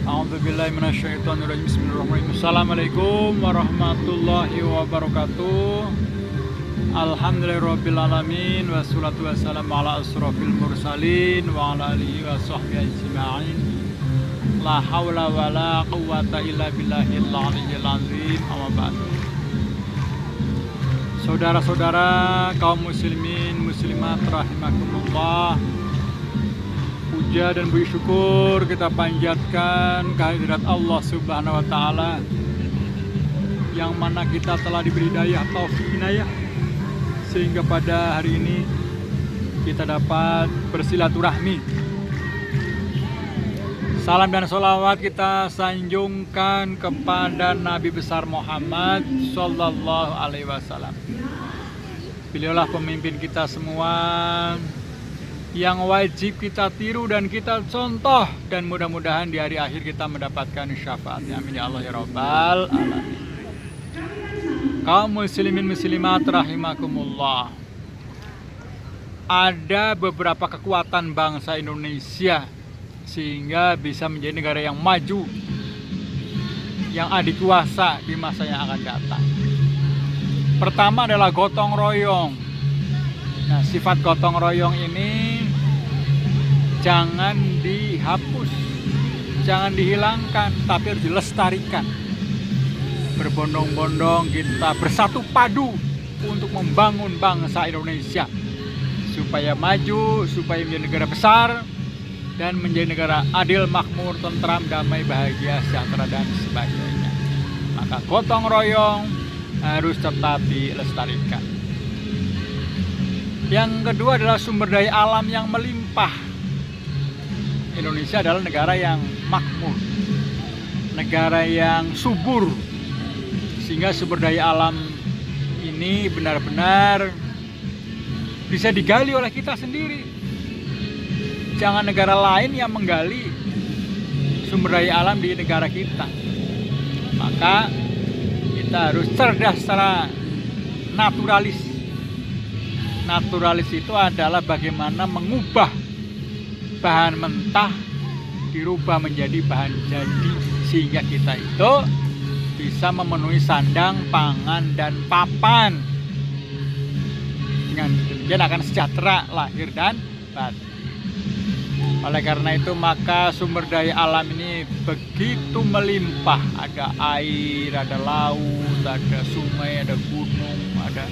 A'udzubillahi minasyaitonirrajim. Bismillahirrahmanirrahim. Assalamualaikum warahmatullahi wabarakatuh. Alhamdulillahirabbil alamin wassalatu wassalamu ala asrofil mursalin wa ala alihi wa sahbihi ajma'in. La haula wala quwwata illa billahil aliyyil azim. Amma ba'du. Saudara-saudara kaum muslimin muslimat rahimakumullah, puja dan puji syukur kita panjatkan kehadirat Allah Subhanahu wa taala yang mana kita telah diberi hidayah taufik inayah sehingga pada hari ini kita dapat bersilaturahmi. Salam dan sholawat kita sanjungkan kepada Nabi besar Muhammad Sallallahu Alaihi Wasallam. Beliaulah pemimpin kita semua yang wajib kita tiru dan kita contoh, dan mudah-mudahan di hari akhir kita mendapatkan syafaatnya. Amin ya Allah ya Rabbal alamin. Kaum muslimin muslimat rahimakumullah, ada beberapa kekuatan bangsa Indonesia sehingga bisa menjadi negara yang maju, yang adikuasa di masa yang akan datang. Pertama adalah gotong royong. Nah, sifat gotong royong ini jangan dihapus, jangan dihilangkan, tapi harus dilestarikan. Berbondong-bondong kita bersatu padu untuk membangun bangsa Indonesia supaya maju, supaya menjadi negara besar dan menjadi negara adil, makmur, tentram, damai, bahagia, sejahtera dan sebagainya. Maka gotong royong harus tetap dilestarikan. Yang kedua adalah sumber daya alam yang melimpah. Indonesia adalah negara yang makmur, negara yang subur, sehingga sumber daya alam ini benar-benar bisa digali oleh kita sendiri. Jangan negara lain yang menggali sumber daya alam di negara kita. Maka kita harus cerdas secara naturalis. Naturalis itu adalah bagaimana mengubah bahan mentah dirubah menjadi bahan jadi, sehingga kita itu bisa memenuhi sandang, pangan, dan papan. Dengan demikian akan sejahtera lahir dan batin. Oleh karena itu maka sumber daya alam ini begitu melimpah. Ada air, ada laut, ada sungai, ada gunung, ada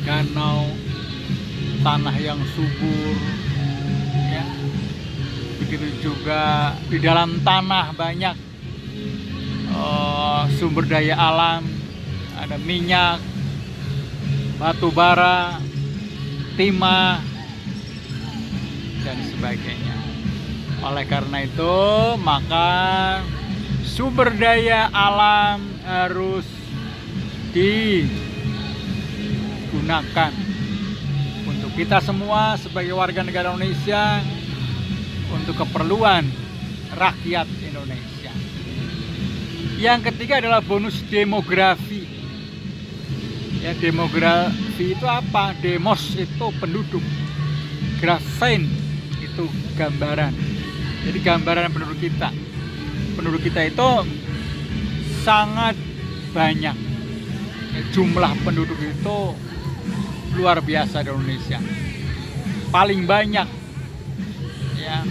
danau, tanah yang subur, ya. Begitu juga di dalam tanah banyak sumber daya alam, ada minyak, batu bara, timah, dan sebagainya. Oleh karena itu maka sumber daya alam harus digunakan untuk kita semua sebagai warga negara Indonesia, untuk keperluan rakyat Indonesia. Yang ketiga adalah bonus demografi. Ya, demografi itu apa? Demos itu penduduk, grafein itu gambaran. Jadi gambaran penduduk kita. Penduduk kita itu sangat banyak. Jumlah penduduk itu luar biasa di Indonesia. Paling banyak, ya.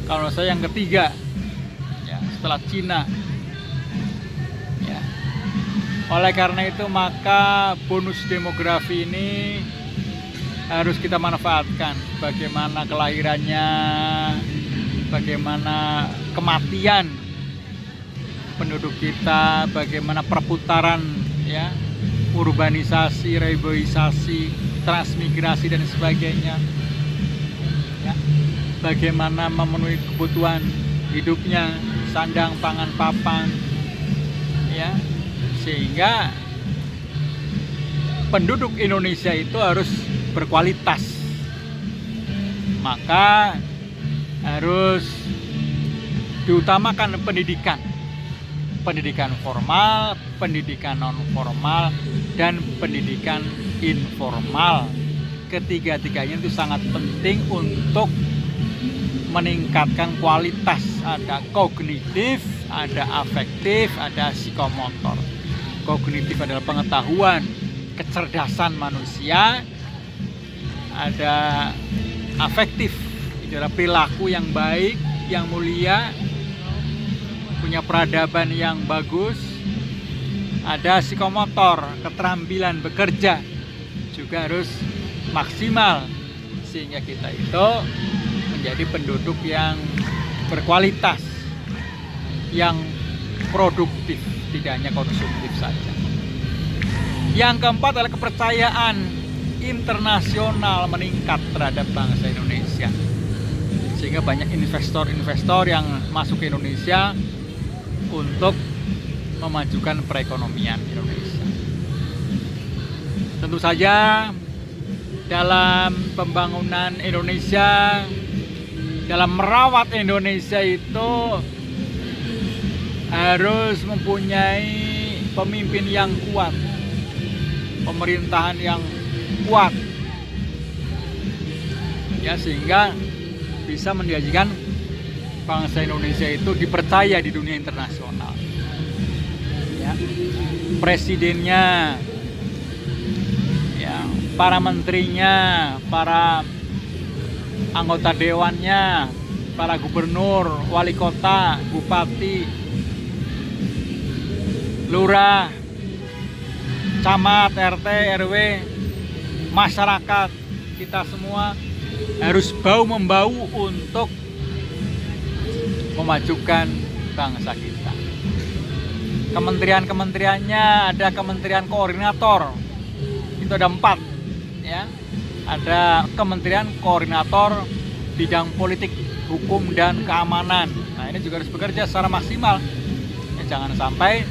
Kalau saya yang ketiga, ya, setelah Cina. Ya. Oleh karena itu maka bonus demografi ini harus kita manfaatkan. Bagaimana kelahirannya, bagaimana kematian penduduk kita, bagaimana perputaran, ya, urbanisasi, reboisasi, transmigrasi dan sebagainya, ya. Bagaimana memenuhi kebutuhan hidupnya, sandang, pangan, papan, ya, sehingga penduduk Indonesia itu harus berkualitas. Maka harus diutamakan pendidikan. Pendidikan formal, pendidikan non formal, dan pendidikan informal. Ketiga-tiganya itu sangat penting untuk meningkatkan kualitas, ada kognitif, ada afektif, ada psikomotor. Kognitif adalah pengetahuan, kecerdasan manusia, ada afektif, itu adalah perilaku yang baik, yang mulia, punya peradaban yang bagus, ada psikomotor, keterampilan bekerja juga harus maksimal, sehingga kita itu menjadi penduduk yang berkualitas, yang produktif, tidak hanya konsumtif saja. Yang keempat adalah kepercayaan internasional meningkat terhadap bangsa Indonesia, sehingga banyak investor-investor yang masuk ke Indonesia untuk memajukan perekonomian Indonesia. Tentu saja dalam pembangunan Indonesia, dalam merawat Indonesia itu harus mempunyai pemimpin yang kuat, pemerintahan yang kuat, ya, sehingga bisa menjadikan bangsa Indonesia itu dipercaya di dunia internasional, ya. Presidennya, ya, para menterinya, para anggota dewannya, para gubernur, wali kota, bupati, lurah, camat, RT, RW, masyarakat, kita semua harus bahu-membahu untuk memajukan bangsa kita. Kementerian-kementeriannya, ada kementerian koordinator, itu ada 4, ya. Ada kementerian koordinator bidang politik, hukum, dan keamanan. Nah, ini juga harus bekerja secara maksimal, ya, jangan sampai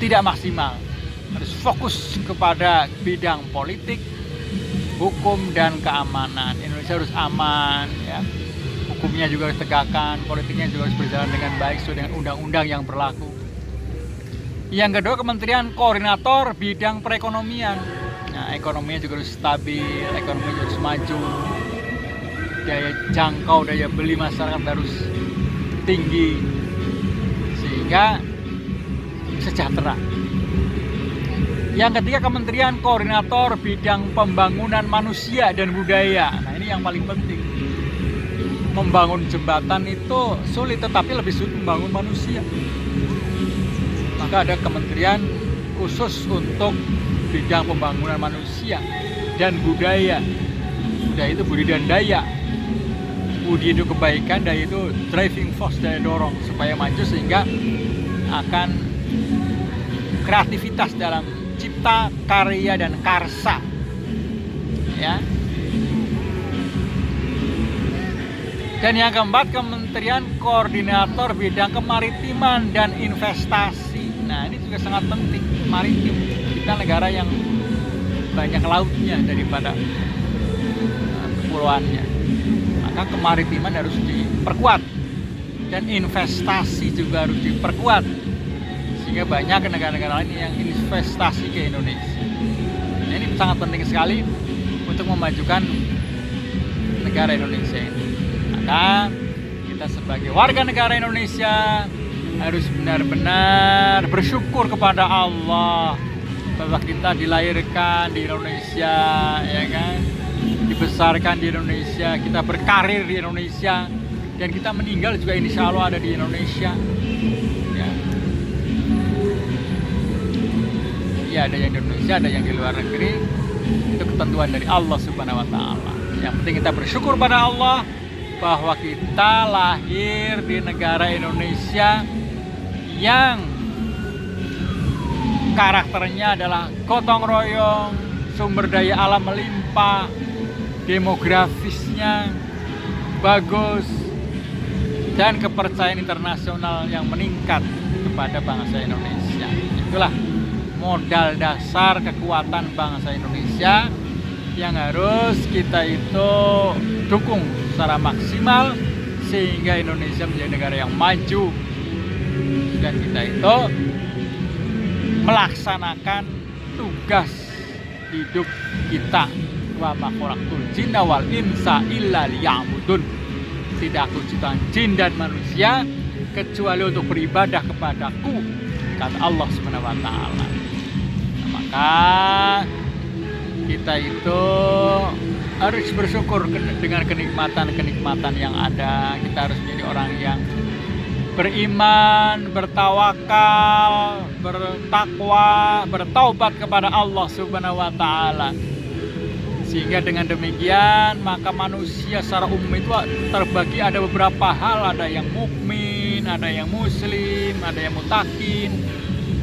tidak maksimal. Harus fokus kepada bidang politik, hukum, dan keamanan. Indonesia harus aman, ya. Hukumnya juga harus tegakkan, politiknya juga harus berjalan dengan baik sesuai dengan undang-undang yang berlaku. Yang kedua, kementerian koordinator bidang perekonomian. Nah, ekonominya juga harus stabil, ekonominya juga harus maju, daya jangkau, daya beli masyarakat harus tinggi, sehingga sejahtera. Yang ketiga, kementerian koordinator bidang pembangunan manusia dan budaya. Nah, ini yang paling penting. Membangun jembatan itu sulit, tetapi lebih sulit membangun manusia. Maka ada kementerian khusus untuk bidang pembangunan manusia dan budaya. Budaya itu budi dan daya. Budi itu kebaikan, daya itu driving force, daya dorong supaya maju, sehingga akan kreativitas dalam cipta, karya, dan karsa, ya. Dan yang keempat, kementerian koordinator bidang kemaritiman dan investasi. Nah, ini juga sangat penting, maritim. Kita negara yang banyak lautnya daripada kepulauannya, maka kemaritiman harus diperkuat dan investasi juga harus diperkuat, sehingga banyak negara-negara lain yang investasi ke Indonesia. Nah, ini sangat penting sekali untuk memajukan negara Indonesia ini. Maka kita sebagai warga negara Indonesia harus benar-benar bersyukur kepada Allah bahwa kita dilahirkan di Indonesia, ya kan, dibesarkan di Indonesia, kita berkarir di Indonesia, dan kita meninggal juga insya Allah ada di Indonesia. Ya, ada yang di Indonesia, ada yang di luar negeri. Itu ketentuan dari Allah Subhanahu wa Ta'ala. Yang penting kita bersyukur pada Allah bahwa kita lahir di negara Indonesia yang karakternya adalah gotong royong, sumber daya alam melimpah, demografisnya bagus, dan kepercayaan internasional yang meningkat kepada bangsa Indonesia. Itulah modal dasar kekuatan bangsa Indonesia yang harus kita itu dukung secara maksimal, sehingga Indonesia menjadi negara yang maju, dan kita itu melaksanakan tugas hidup kita wa ma khalaqtul jinna wal insa illa liya'budun. Tidak aku ciptakan jin dan manusia kecuali untuk beribadah kepadaku, kata Allah Subhanahu wa taala. Nah, maka kita itu harus bersyukur dengan kenikmatan-kenikmatan yang ada. Kita harus menjadi orang yang beriman, bertawakal, bertakwa, bertaubat kepada Allah Subhanahu wa taala. Sehingga dengan demikian maka manusia secara umum itu terbagi ada beberapa hal, ada yang mukmin, ada yang muslim, ada yang mutakin,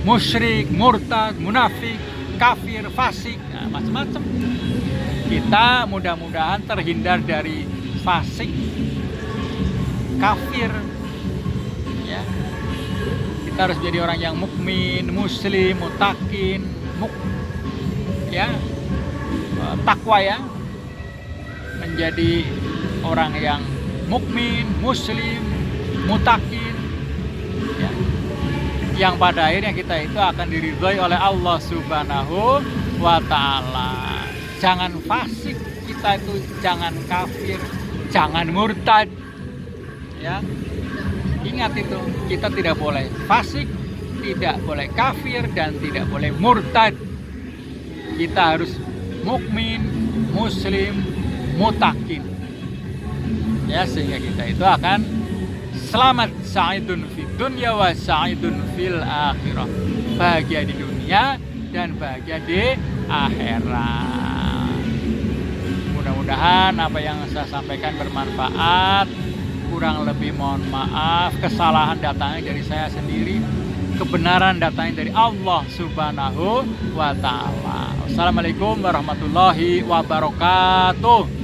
musyrik, murtad, munafik, kafir, fasik, nah, macam-macam. Kita mudah-mudahan terhindar dari fasik, kafir, ya. Kita harus jadi orang yang mukmin, muslim, mutakin, ya, takwa, ya, menjadi orang yang mukmin, muslim, mutakin, ya, yang pada akhirnya kita itu akan diridhoi oleh Allah Subhanahu wa taala. Jangan fasik, kita itu jangan kafir, jangan murtad, ya. Ingat itu, kita tidak boleh fasik, tidak boleh kafir, dan tidak boleh murtad. Kita harus mukmin, muslim, mutakin, ya, sehingga kita itu akan selamat, sa'idun fid dunya wa sa'idun fil akhirah, bahagia di dunia dan bahagia di akhirat. Mudah-mudahan apa yang saya sampaikan bermanfaat. Kurang lebih mohon maaf, kesalahan datangnya dari saya sendiri, kebenaran datangnya dari Allah Subhanahu wa taala. Wassalamualaikum warahmatullahi wabarakatuh.